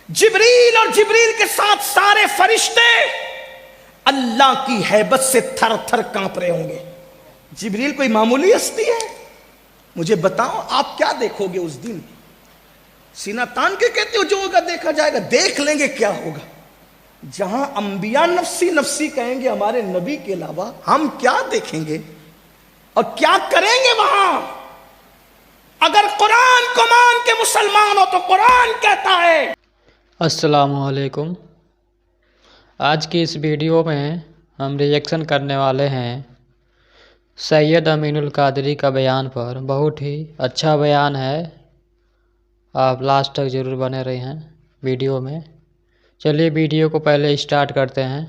جبریل اور جبریل کے ساتھ سارے فرشتے اللہ کی ہیبت سے تھر تھر کانپ رہے ہوں گے۔ جبریل کوئی معمولی ہستی ہے؟ مجھے بتاؤ آپ کیا دیکھو گے اس دن؟ سینہ تان کے کہتے ہو جو ہوگا دیکھا جائے گا، دیکھ لیں گے کیا ہوگا۔ جہاں انبیاء نفسی نفسی کہیں گے ہمارے نبی کے علاوہ، ہم کیا دیکھیں گے اور کیا کریں گے وہاں؟ اگر قرآن کو مان کے مسلمان ہو تو قرآن کہتا ہے۔ السلام علیکم۔ آج کی اس ویڈیو میں ہم ریئیکشن کرنے والے ہیں سید امین القادری کا بیان پر۔ بہت ہی اچھا بیان ہے، آپ لاسٹ تک ضرور بنے رہے ہیں ویڈیو میں۔ چلیے ویڈیو کو پہلے اسٹارٹ کرتے ہیں۔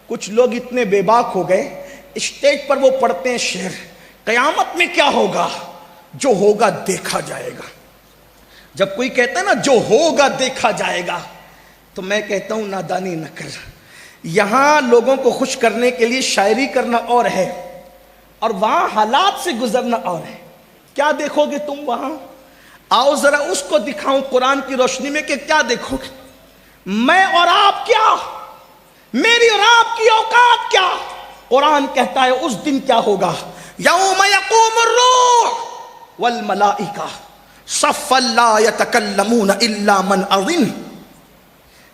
کچھ لوگ اتنے بے باک ہو گئے، اسٹیج پر وہ پڑھتے ہیں شعر، قیامت میں کیا ہوگا؟ جو ہوگا دیکھا جائے گا۔ جب کوئی کہتا ہے نا جو ہوگا دیکھا جائے گا، تو میں کہتا ہوں نادانی نہ کر۔ یہاں لوگوں کو خوش کرنے کے لیے شاعری کرنا اور ہے، اور وہاں حالات سے گزرنا اور ہے۔ کیا دیکھو گے تم وہاں؟ آؤ ذرا اس کو دکھاؤں قرآن کی روشنی میں کہ کیا دیکھو گے۔ میں اور آپ کیا، میری اور آپ کی اوقات کیا؟ قرآن کہتا ہے اس دن کیا ہوگا؟ یوم یقوم الروح والملائکہ صفا لا یتکلمون الا من اذن۔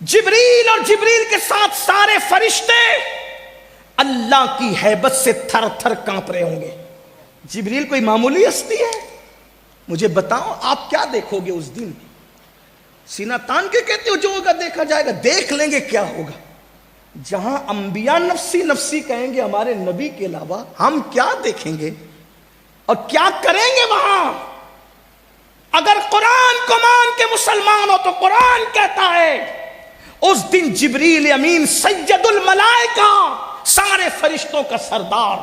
جبریل اور جبریل کے ساتھ سارے فرشتے اللہ کی ہیبت سے تھر تھر کانپ رہے ہوں گے۔ جبریل کوئی معمولی ہستی ہے؟ مجھے بتاؤ آپ کیا دیکھو گے اس دن؟ سینہ تان کے کہتے ہو جو ہوگا دیکھا جائے گا، دیکھ لیں گے کیا ہوگا۔ جہاں انبیاء نفسی نفسی کہیں گے ہمارے نبی کے علاوہ، ہم کیا دیکھیں گے اور کیا کریں گے وہاں؟ اگر قرآن کو مان کے مسلمان ہو تو قرآن کہتا ہے اس دن جبریل امین سید الملائکہ، سارے فرشتوں کا سردار،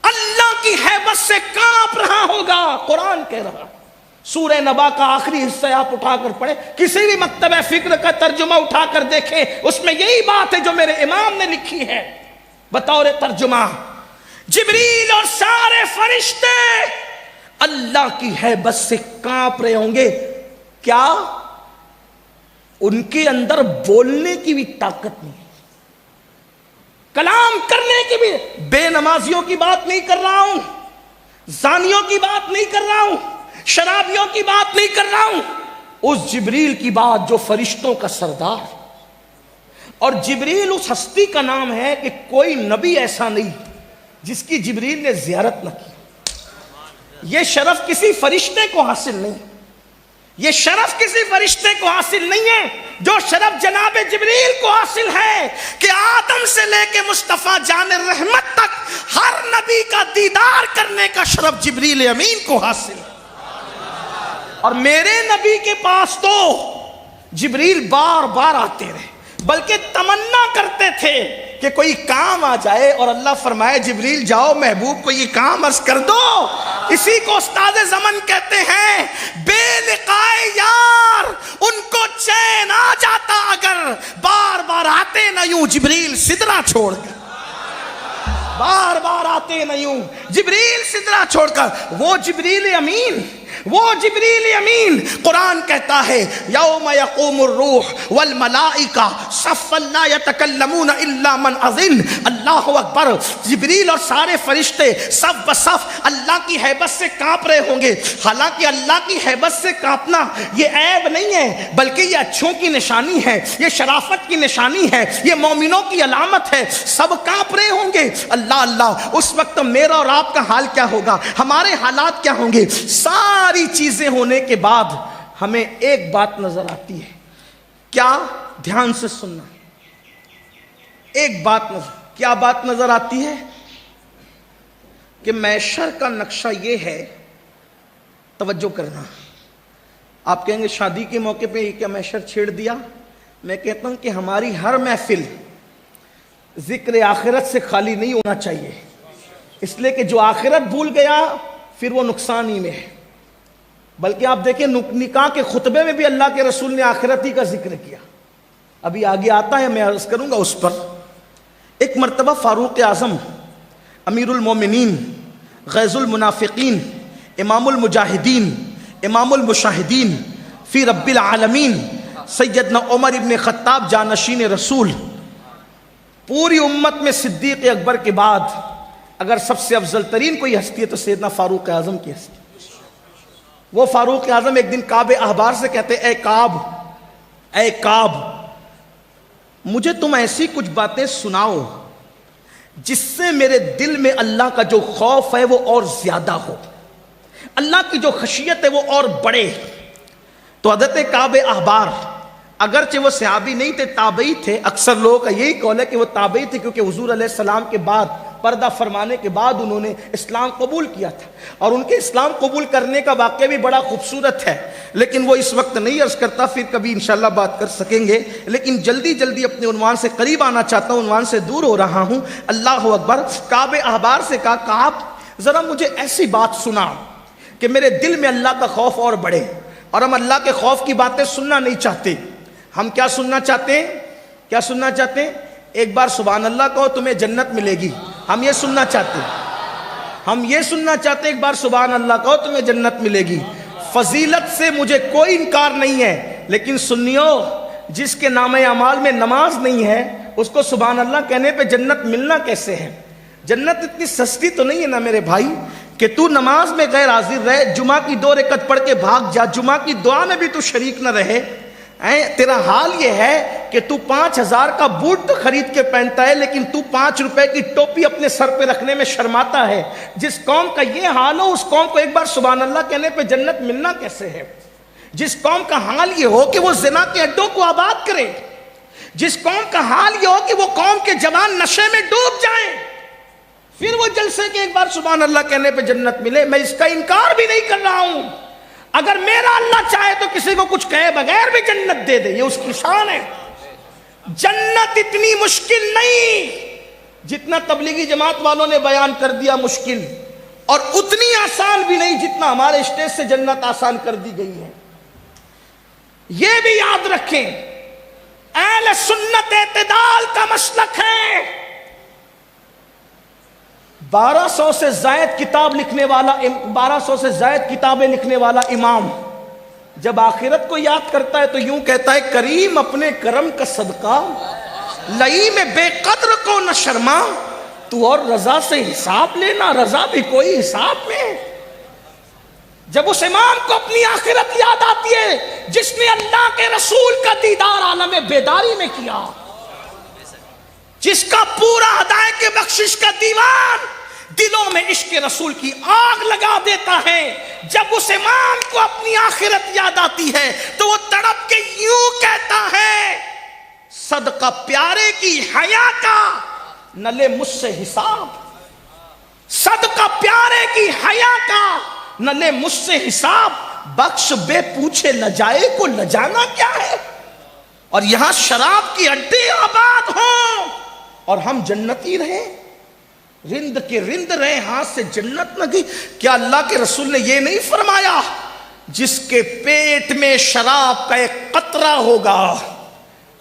اللہ کی ہیبت سے کانپ رہا ہوگا۔ قرآن کہہ رہا۔ سورہ نبا کا آخری حصہ آپ اٹھا کر پڑھیں، کسی بھی مکتبہ فکر کا ترجمہ اٹھا کر دیکھیں، اس میں یہی بات ہے جو میرے امام نے لکھی ہے بطور ترجمہ۔ جبریل اور سارے فرشتے اللہ کی ہیبت سے کانپ رہے ہوں گے۔ کیا ان کے اندر بولنے کی بھی طاقت نہیں، کلام کرنے کی بھی؟ بے نمازیوں کی بات نہیں کر رہا ہوں، زانیوں کی بات نہیں کر رہا ہوں، شرابیوں کی بات نہیں کر رہا ہوں، اس جبریل کی بات جو فرشتوں کا سردار۔ اور جبریل اس ہستی کا نام ہے کہ کوئی نبی ایسا نہیں جس کی جبریل نے زیارت نہ کی۔ یہ شرف کسی فرشتے کو حاصل نہیں، یہ شرف کسی فرشتے کو حاصل نہیں ہے، جو شرف جناب جبریل کو حاصل ہے کہ آدم سے لے کے مصطفیٰ جان رحمت تک ہر نبی کا دیدار کرنے کا شرف جبریل امین کو حاصل ہے۔ اور میرے نبی کے پاس تو جبریل بار بار آتے رہے، بلکہ تمنا کرتے تھے کہ کوئی کام آ جائے اور اللہ فرمائے جبریل جاؤ محبوب کو یہ کام عرض کر دو۔ اسی کو استاد زمن کہتے ہیں، بے لقائے یار ان کو چین آ جاتا اگر بار بار آتے نہ یوں جبریل سدرا چھوڑ کر، بار بار آتے نہ یوں جبریل سدرا چھوڑ کر۔ وہ جبریل امین، وہ جبریل امین، قرآن کہتا ہے یوم یقوم الروح والملائکہ صفا لا یتکلمون الا من اذن۔ اللہ اکبر۔ جبریل اور سارے فرشتے صف بصف اللہ کی ہیبت سے کانپ رہے ہوں گے۔ حالانکہ اللہ کی ہیبت سے کانپنا یہ عیب نہیں ہے، بلکہ یہ اچھوں کی نشانی ہے، یہ شرافت کی نشانی ہے، یہ مومنوں کی علامت ہے۔ سب کانپ رہے ہوں گے۔ اللہ اللہ، اس وقت میرا اور آپ کا حال کیا ہوگا؟ ہمارے حالات کیا ہوں گے؟ ساری چیزیں ہونے کے بعد ہمیں ایک بات نظر آتی ہے۔ کیا؟ دھیان سے سننا۔ ایک بات کیا بات نظر آتی ہے؟ کہ محشر کا نقشہ یہ ہے، توجہ کرنا۔ آپ کہیں گے شادی کے موقع پہ یہ کیا محشر چھیڑ دیا؟ میں کہتا ہوں کہ ہماری ہر محفل ذکر آخرت سے خالی نہیں ہونا چاہیے، اس لیے کہ جو آخرت بھول گیا پھر وہ نقصان ہی میں ہے۔ بلکہ آپ دیکھیں نکاح کے خطبے میں بھی اللہ کے رسول نے آخرت ہی کا ذکر کیا۔ ابھی آگے آتا ہے، میں عرض کروں گا اس پر۔ ایک مرتبہ فاروق اعظم امیر المومنین، غیظ المنافقین، امام المجاہدین، امام المشاہدین فی رب العالمین سیدنا عمر ابن خطاب جانشین رسول. پوری امت میں صدیق اکبر کے بعد اگر سب سے افضل ترین کوئی ہستی ہے تو سیدنا فاروق اعظم کی ہستی. وہ فاروق اعظم ایک دن کعب احبار سے کہتے اے کعب مجھے تم ایسی کچھ باتیں سناؤ جس سے میرے دل میں اللہ کا جو خوف ہے وہ اور زیادہ ہو, اللہ کی جو خشیت ہے وہ اور بڑھے. تو حضرت کعب احبار اگرچہ وہ صحابی نہیں تھے, تابعی تھے. اکثر لوگوں کا یہی قول ہے کہ وہ تابعی تھے کیونکہ حضور علیہ السلام کے بعد پردہ فرمانے کے بعد انہوں نے اسلام قبول کیا تھا, اور ان کے اسلام قبول کرنے کا واقعہ بھی بڑا خوبصورت ہے, لیکن وہ اس وقت نہیں عرض کرتا, پھر کبھی انشاءاللہ بات کر سکیں گے. لیکن جلدی اپنے عنوان سے قریب آنا چاہتا ہوں, عنوان سے دور ہو رہا ہوں. اللہ اکبر. کعب احبار سے کہا کعب ذرا مجھے ایسی بات سنا کہ میرے دل میں اللہ کا خوف اور بڑھے, اور ہم اللہ کے خوف کی باتیں سننا نہیں چاہتے. ہم کیا سننا چاہتے ہیں؟ ایک بار سبحان اللہ کہو تمہیں جنت ملے گی. ہم یہ سننا چاہتے ہیں ایک بار سبحان اللہ کہو تمہیں جنت ملے گی. فضیلت سے مجھے کوئی انکار نہیں ہے, لیکن سنیو جس کے نام اعمال میں نماز نہیں ہے اس کو سبحان اللہ کہنے پہ جنت ملنا کیسے ہے؟ جنت اتنی سستی تو نہیں ہے نا میرے بھائی کہ تو نماز میں غیر حاضر رہے, جمعہ کی 2 رکعت پڑھ کے بھاگ جا, جمعہ کی دعا میں بھی تو شریک نہ رہے. تیرا حال یہ ہے کہ تو 5,000 کا بوٹ تو خرید کے پہنتا ہے, لیکن تو 5 روپے کی ٹوپی اپنے سر پہ رکھنے میں شرماتا ہے. جس قوم کا یہ حال ہو اس قوم کو ایک بار سبحان اللہ کہنے پہ جنت ملنا کیسے ہے؟ جس قوم کا حال یہ ہو کہ وہ زنا کے اڈوں کو آباد کرے, جس قوم کا حال یہ ہو کہ وہ قوم کے جوان نشے میں ڈوب جائیں, پھر وہ جلسے کے ایک بار سبحان اللہ کہنے پہ جنت ملے. میں اس کا انکار بھی نہیں کر رہا ہوں. اگر میرا اللہ چاہے تو کسی کو کچھ کہے بغیر بھی جنت دے دے, یہ اس کی شان ہے. جنت اتنی مشکل نہیں جتنا تبلیغی جماعت والوں نے بیان کر دیا مشکل, اور اتنی آسان بھی نہیں جتنا ہمارے اسٹیج سے جنت آسان کر دی گئی ہے. یہ بھی یاد رکھیں, اہل سنت اعتدال کا مسلک ہے. 1200 سے زائد کتابیں لکھنے والا امام جب آخرت کو یاد کرتا ہے تو یوں کہتا ہے کریم اپنے کرم کا صدقہ لئی میں بے قدر کو نہ شرما, تو اور رضا سے حساب لینا, رضا بھی کوئی حساب میں. جب اس امام کو اپنی آخرت یاد آتی ہے جس نے اللہ کے رسول کا دیدار عالم بیداری میں کیا, جس کا پورا ہدایت کے بخشش کا دیوان دلوں میں عشق رسول کی آگ لگا دیتا ہے, جب اس امام کو اپنی آخرت یاد آتی ہے تو وہ تڑپ کے یوں کہتا ہے صدقہ پیارے کی حیا کا نہ لے مجھ سے حساب, صدقہ پیارے کی حیا کا نہ لے مجھ سے حساب, بخش بے پوچھے لجائے کو لجانا کیا ہے. اور یہاں شراب کی اڈے آباد ہوں اور ہم جنتی رہے, رند کے رند رہے, ہاتھ سے جنت نہ گئی. کیا اللہ کے رسول نے یہ نہیں فرمایا جس کے پیٹ میں شراب کا ایک قطرہ ہوگا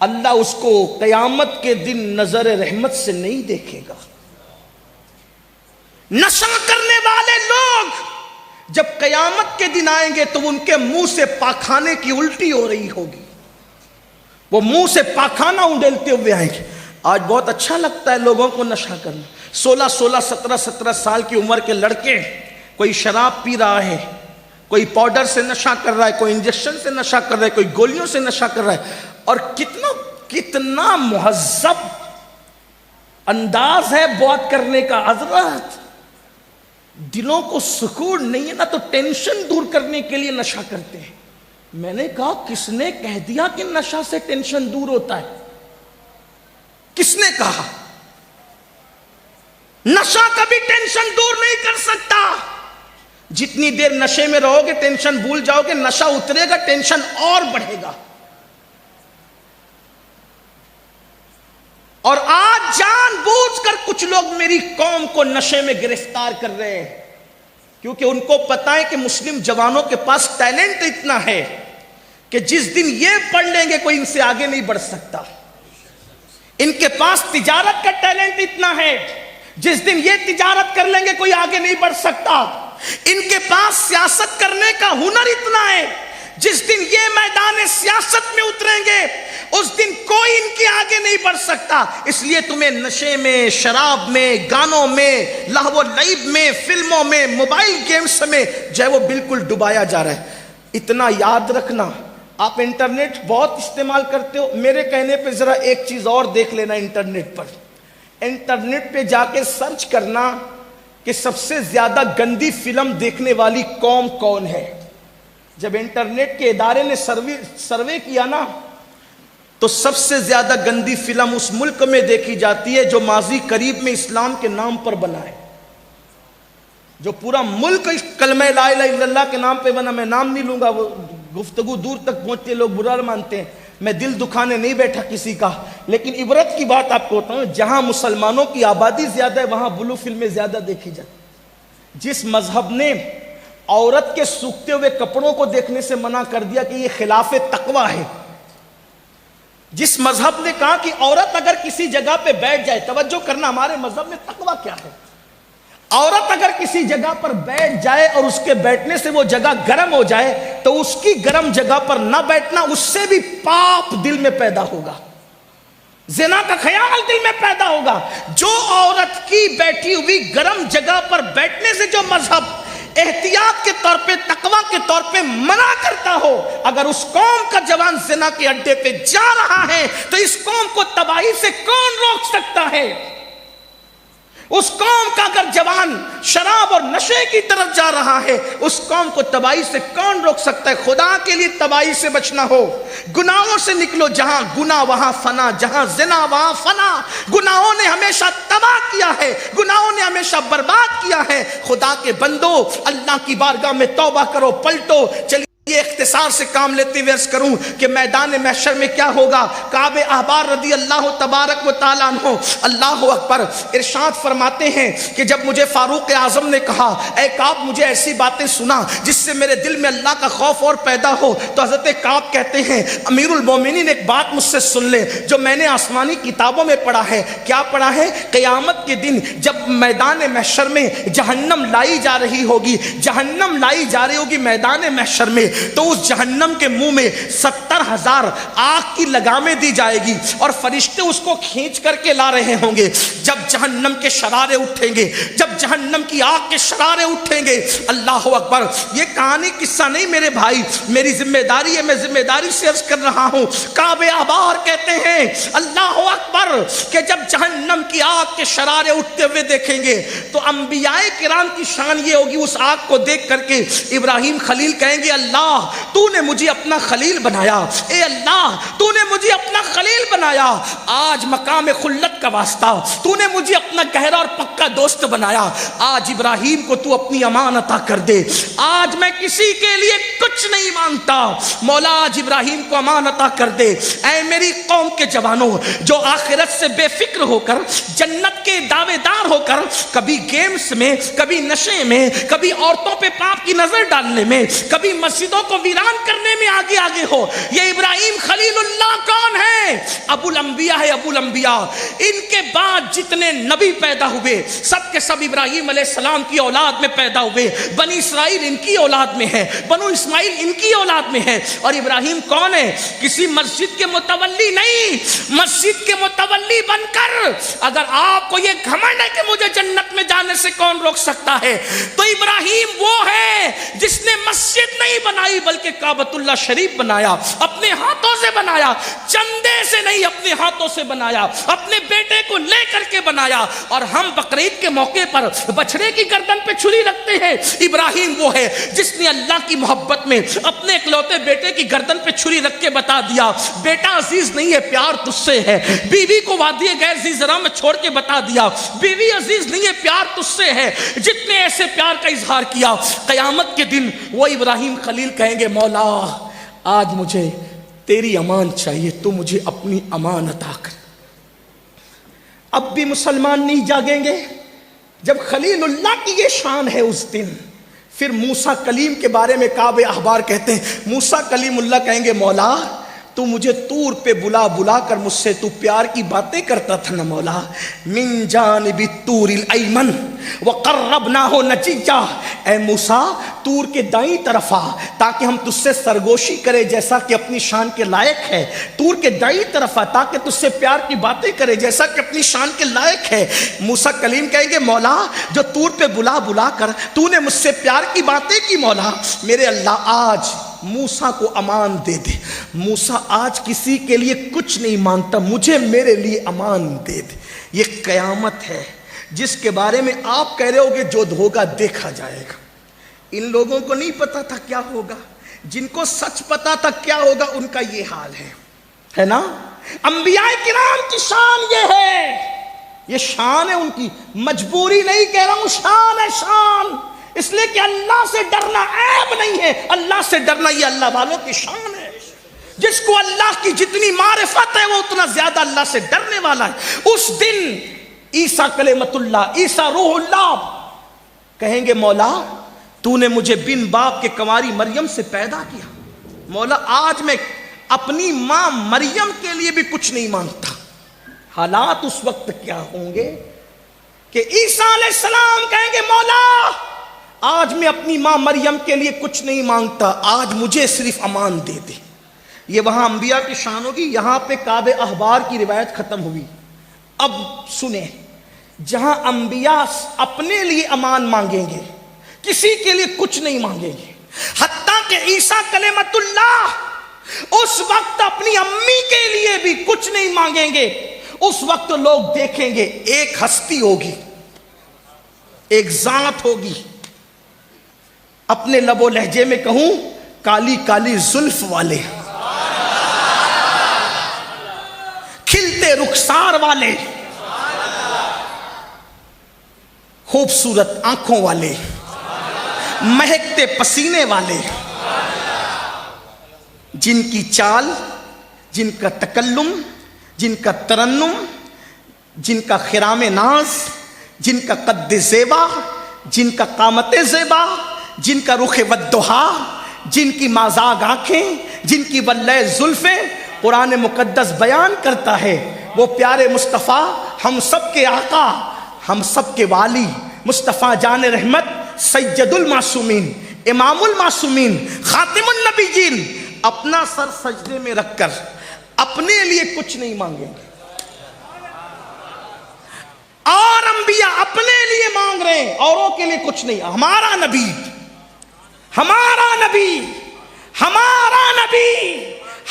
اللہ اس کو قیامت کے دن نظر رحمت سے نہیں دیکھے گا. نشہ کرنے والے لوگ جب قیامت کے دن آئیں گے تو ان کے منہ سے پاخانے کی الٹی ہو رہی ہوگی, وہ منہ سے پاخانہ اونڈیلتے ہوئے آئیں گے. آج بہت اچھا لگتا ہے لوگوں کو نشہ کرنا. 16 سال کی عمر کے لڑکے, کوئی شراب پی رہا ہے, کوئی پاؤڈر سے نشہ کر رہا ہے, کوئی انجیکشن سے نشہ کر رہا ہے, کوئی گولیوں سے نشہ کر رہا ہے, اور کتنا مہذب انداز ہے بات کرنے کا. حضرت دلوں کو سکون نہیں ہے نا تو ٹینشن دور کرنے کے لیے نشہ کرتے ہیں. میں نے کہا کس نے کہہ دیا کہ نشہ سے ٹینشن دور ہوتا ہے؟ کس نے کہا؟ نشہ کبھی ٹینشن دور نہیں کر سکتا. جتنی دیر نشے میں رہو گے ٹینشن بھول جاؤ گے, نشہ اترے گا ٹینشن اور بڑھے گا. اور آج جان بوجھ کر کچھ لوگ میری قوم کو نشے میں گرفتار کر رہے ہیں کیونکہ ان کو پتا ہے کہ مسلم جوانوں کے پاس ٹیلنٹ اتنا ہے کہ جس دن یہ پڑھ لیں گے کوئی ان سے آگے نہیں بڑھ سکتا. ان کے پاس تجارت کا ٹیلنٹ اتنا ہے, جس دن یہ تجارت کر لیں گے کوئی آگے نہیں بڑھ سکتا. ان کے پاس سیاست کرنے کا ہنر اتنا ہے, جس دن یہ میدان سیاست میں اتریں گے اس دن کوئی ان کے آگے نہیں بڑھ سکتا. اس لیے تمہیں نشے میں، شراب میں، گانوں میں، لہو و لعب میں، فلموں میں، موبائل گیمز میں جو ہے وہ بالکل ڈبایا جا رہا ہے. اتنا یاد رکھنا. آپ انٹرنیٹ بہت استعمال کرتے ہو، میرے کہنے پہ ذرا ایک چیز اور دیکھ لینا. انٹرنیٹ پر، انٹرنیٹ پہ جا کے سرچ کرنا کہ سب سے زیادہ گندی فلم دیکھنے والی قوم کون ہے. جب انٹرنیٹ کے ادارے نے سروے کیا نا تو سب سے زیادہ گندی فلم اس ملک میں دیکھی جاتی ہے جو ماضی قریب میں اسلام کے نام پر بنا ہے. جو پورا ملک کلمہ لا الہ الا اللہ کے نام پہ بنا. میں نام نہیں لوں گا، وہ گفتگو دور تک پہنچتے لوگ برا مانتے ہیں. میں دل دکھانے نہیں بیٹھا کسی کا، لیکن عبرت کی بات آپ کو بتاؤں، جہاں مسلمانوں کی آبادی زیادہ ہے وہاں بلو فلمیں زیادہ دیکھی جاتی. جس مذہب نے عورت کے سوکھتے ہوئے کپڑوں کو دیکھنے سے منع کر دیا کہ یہ خلاف تقوی ہے، جس مذہب نے کہا کہ عورت اگر کسی جگہ پہ بیٹھ جائے، توجہ کرنا ہمارے مذہب میں تقوی کیا ہے، عورت اگر کسی جگہ پر بیٹھ جائے اور اس کے بیٹھنے سے وہ جگہ گرم ہو جائے تو اس کی گرم جگہ پر نہ بیٹھنا، اس سے بھی پاپ دل میں پیدا ہوگا، زنا کا خیال دل میں پیدا ہوگا. جو عورت کی بیٹھی ہوئی گرم جگہ پر بیٹھنے سے جو مذہب احتیاط کے طور پہ، تقوی کے طور پہ منع کرتا ہو، اگر اس قوم کا جوان زنا کے اڈے پہ جا رہا ہے تو اس قوم کو تباہی سے کون روک سکتا ہے؟ اس قوم کا اگر جوان شراب اور نشے کی طرف جا رہا ہے اس قوم کو تباہی سے کون روک سکتا ہے؟ خدا کے لیے تباہی سے بچنا ہو، گناہوں سے نکلو. جہاں گناہ وہاں فنا، جہاں زنا وہاں فنا. گناہوں نے ہمیشہ تباہ کیا ہے، گناہوں نے ہمیشہ برباد کیا ہے. خدا کے بندو، اللہ کی بارگاہ میں توبہ کرو، پلٹو. چلیے یہ اختصار سے کام لیتے ہوئے عرض کروں کہ میدان محشر میں کیا ہوگا. کعب احبار رضی اللہ تبارک و تعالیٰ عنہ، اللہ اکبر، ارشاد فرماتے ہیں کہ جب مجھے فاروق اعظم نے کہا اے کعب مجھے ایسی باتیں سنا جس سے میرے دل میں اللہ کا خوف اور پیدا ہو، تو حضرت کعب کہتے ہیں امیر المومنین ایک بات مجھ سے سن لے جو میں نے آسمانی کتابوں میں پڑھا ہے. کیا پڑھا ہے؟ قیامت کے دن جب میدان محشر میں جہنم لائی جا رہی ہوگی، جہنم لائی جا رہی ہوگی میدان محشر میں، تو اس جہنم کے منہ میں 70,000 آگ کی لگامیں دی جائے گی اور فرشتے اس کو کھینچ کر کے لا رہے ہوں گے. جب جہنم کے شرارے اٹھیں گے، جب جہنم کی آگ کے شرارے اٹھیں گے، اللہ اکبر، یہ کہانی قصہ نہیں میرے بھائی، میری ذمہ داری ہے، میں ذمہ داری سے عرض کر رہا ہوں. کعب احبار کہتے ہیں اللہ اکبر کہ جب جہنم کی آگ کے شرارے اٹھتے ہوئے دیکھیں گے تو انبیاء کرام کی شان یہ ہوگی، اس آگ کو دیکھ کر کے ابراہیم خلیل کہیں گے اللہ تو نے مجھے اپنا خلیل بنایا، اے اللہ تو نے مجھے اپنا خلیل بنایا. آج مقام خلت کا واسطہ تو نے مجھے اپنا گہرا اور پکا دوست بنایا. آج ابراہیم کو تو اپنی امان عطا کر دے. آج میں کسی کے لیے کچھ نہیں مانگتا، مولا آج ابراہیم کو امان عطا کر دے. اے میری قوم کے جوانوں جو آخرت سے بے فکر ہو کر، جنت کے دعوے دار ہو کر، کبھی گیمز میں، کبھی نشے میں، کبھی عورتوں پہ پاپ کی نظر ڈالنے میں، کبھی مسجدوں کو ویران کرنے میں آگے آگے ہو. یہ ابراہیم خلیل اللہ کون ہے؟ ابو الانبیاء ہے، ابو الانبیاء. ان کے بعد جتنے نبی پیدا ہوئے سب کے سب ابراہیم علیہ السلام کی اولاد میں پیدا ہوئے. بنی اسرائیل ان کی اولاد میں ہے، بنو اسماعیل ان کی اولاد میں ہے. اور ابراہیم کون ہے؟ کسی مسجد کے متولی نہیں، مسجد کے متولی بن کر اگر آپ کو یہ گھمنڈ ہے کہ مجھے جنت میں جانے سے کون روک سکتا ہے، تو ابراہیم وہ ہے جس نے مسجد نہیں بنائی بلکہ کعبۃ اللہ شریف بنایا، اپنے ہاتھوں سے بنایا، چندے سے نہیں اپنے ہاتھوں سے بنایا، اپنے بیٹے کو لے کر کے بنایا. اور ہم بقرعید کے موقع پر بچڑے کی گردن پہ چھری رکھتے ہیں. ابراہیم وہ ہے جس نے اللہ کی محبت میں اپنے اکلوتے بیٹے کی گردن پہ چھری رکھ کے بتا دیا بیٹا عزیز نہیں ہے، پیار تجھ سے ہے. بیوی کو وادی غیر ذی زرع میں چھوڑ کے بتا دیا بیوی عزیز نہیں ہے، پیار تجھ سے ہے. جتنے ایسے پیار کا اظہار کیا، قیامت کے دن وہ ابراہیم خلیل کہیں گے مولا آج مجھے تیری امان چاہیے، تو مجھے اپنی امان عطا کر. اب بھی مسلمان نہیں جاگیں گے جب خلیل اللہ کی یہ شان ہے اس دن. پھر موسیٰ کلیم کے بارے میں کعب احبار کہتے ہیں موسیٰ کلیم اللہ کہیں گے مولا تو مجھے طور پہ بلا بلا کر مجھ سے تو پیار کی باتیں کرتا تھا نا مولا. من جانب الطور الایمن وقربناہ نجیا. اے موسیٰ طور کے دائیں طرف آ تاکہ ہم تجھ سے سرگوشی کرے جیسا کہ اپنی شان کے لائق ہے. طور کے دائیں طرف آ تاکہ تجھ سے پیار کی باتیں کرے جیسا کہ اپنی شان کے لائق ہے. موسیٰ کلیم کہیں گے مولا جو طور پہ بلا بلا کر تو نے مجھ سے پیار کی باتیں کی مولا، میرے اللہ آج موسیٰ کو امان دے دے. موسیٰ آج کسی کے لیے کچھ نہیں مانگتا، مجھے میرے لیے امان دے دے. یہ قیامت ہے جس کے بارے میں آپ کہہ رہے ہوگے جو ہوگا دیکھا جائے گا. ان لوگوں کو نہیں پتا تھا کیا ہوگا، جن کو سچ پتا تھا کیا ہوگا ان کا یہ حال ہے نا. انبیاء کرام کی شان یہ ہے، یہ شان ہے ان کی، مجبوری نہیں کہہ رہا ہوں، شان ہے شان. اس لیے کہ اللہ سے ڈرنا عیب نہیں ہے، اللہ سے ڈرنا یہ اللہ والوں کی شان ہے. جس کو اللہ کی جتنی معرفت ہے وہ اتنا زیادہ اللہ سے ڈرنے والا ہے. اس دن عیسیٰ کلمت اللہ، عیسیٰ روح اللہ کہیں گے مولا تو نے مجھے بن باپ کے کنواری مریم سے پیدا کیا. مولا آج میں اپنی ماں مریم کے لیے بھی کچھ نہیں مانگتا. حالات اس وقت کیا ہوں گے کہ عیسیٰ علیہ السلام کہیں گے مولا آج میں اپنی ماں مریم کے لیے کچھ نہیں مانگتا، آج مجھے صرف امان دے دے. یہ وہاں انبیاء کی شان ہوگی. یہاں پہ کعب احبار کی روایت ختم ہوئی. اب سنیں، جہاں انبیاء اپنے لیے امان مانگیں گے، کسی کے لیے کچھ نہیں مانگیں گے، حتیٰ کہ عیسیٰ کلمت اللہ اس وقت اپنی امی کے لیے بھی کچھ نہیں مانگیں گے. اس وقت لوگ دیکھیں گے ایک ہستی ہوگی، ایک ذات ہوگی، اپنے لب و لہجے میں کہوں کالی کالی زلف والے، کھلتے رخسار والے، خوبصورت آنکھوں والے، مہکتے پسینے والے، جن کی چال، جن کا تکلم، جن کا ترنم، جن کا خرام ناز، جن کا قد زیبا، جن کا قامت زیبا، جن کا رخ ودہا، جن کی مازاغ آنکھیں، جن کی ولہ زلفیں. قرآن مقدس بیان کرتا ہے وہ پیارے مصطفیٰ، ہم سب کے آقا، ہم سب کے والی مصطفیٰ جان رحمت، سید المعصومین، امام المعصومین، خاتم النبیین، اپنا سر سجدے میں رکھ کر اپنے لیے کچھ نہیں مانگیں گے. اور انبیاء اپنے لیے مانگ رہے ہیں، اوروں کے لیے کچھ نہیں. ہمارا نبی، ہمارا نبی، ہمارا نبی،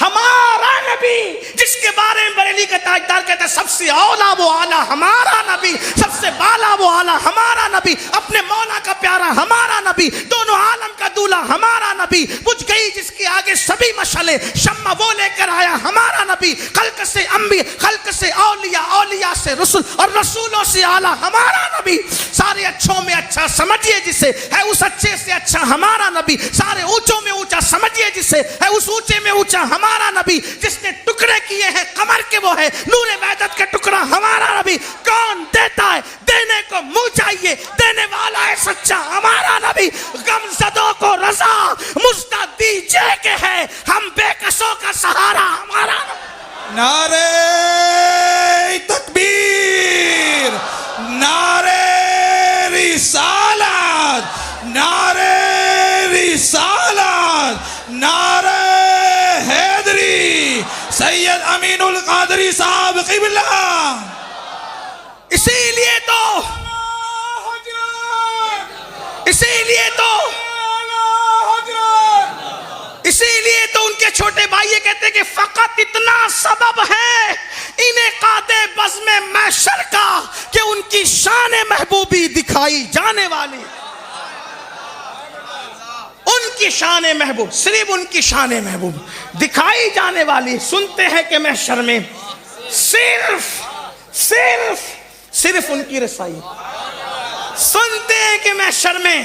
ہمارا نبی، جس کے بارے میں بریلی کا تاجدار کہتا ہے سب سے اولا وہ آلہ ہمارا نبی، سب سے بالا وہ آلہ ہمارا نبی، اپنے مولا کا پیارا ہمارا نبی، دونوں عالم کا دولہ ہمارا نبی، بجھ گئی جس کے آگے سبھی مشعلیں، شمع وہ لے کر آیا ہمارا نبی، خلق سے انبیاء، خلق سے اولیاء، اولیاء سے رسول، اور رسولوں سے اعلیٰ ہمارا نبی. سارے اچھوں میں اچھا سمجھیے جسے، ہے اس اچھے سے اچھا ہمارا نبی. سارے اونچوں میں اونچا سمجھیے جسے، ہے اس اونچے میں اونچا ہمارا نبی. جس نے ٹکڑے کیے ہیں قمر کے وہ ہے نور وحدت کا ٹکڑا ہمارا نبی. کون دیتا ہے؟ دینے کو منہ چاہیے، دینے والا ہے سچا ہمارا نبی. غم زدوں کو رضا مجدہ دیجئے کہ ہے ہم بے کسوں کا سہارا ہمارا نبی. نعرہ تکبیر، نعرہ رسالت، نعرہ رسالت، نعرہ حیدری، سید امین القادری صاحب قبلہ. اسی لیے تو ان کے چھوٹے بھائی یہ کہتے ہیں کہ فقط اتنا سبب ہے انعقاد بزم محشر کا کہ ان کی شان محبوبی دکھائی جانے والی. ان کی شان محبوب، صرف ان کی شان محبوب دکھائی جانے والی. سنتے ہیں کہ محشر میں صرف ان کی رسائی، سنتے ہیں کہ محشر میں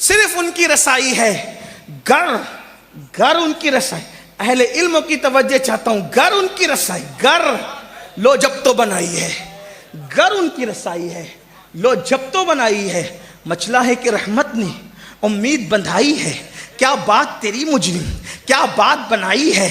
صرف ان کی رسائی ہے. گر ان کی رسائی. اہل علم کی توجہ چاہتا ہوں. گر ان کی رسائی، گر لو جب تو بنائی ہے، گر ان کی رسائی ہے، لو جب تو بنائی ہے. مچلا ہے کہ رحمت نے امید بندھائی ہے. کیا بات تیری مجرم، کیا بات بنائی ہے.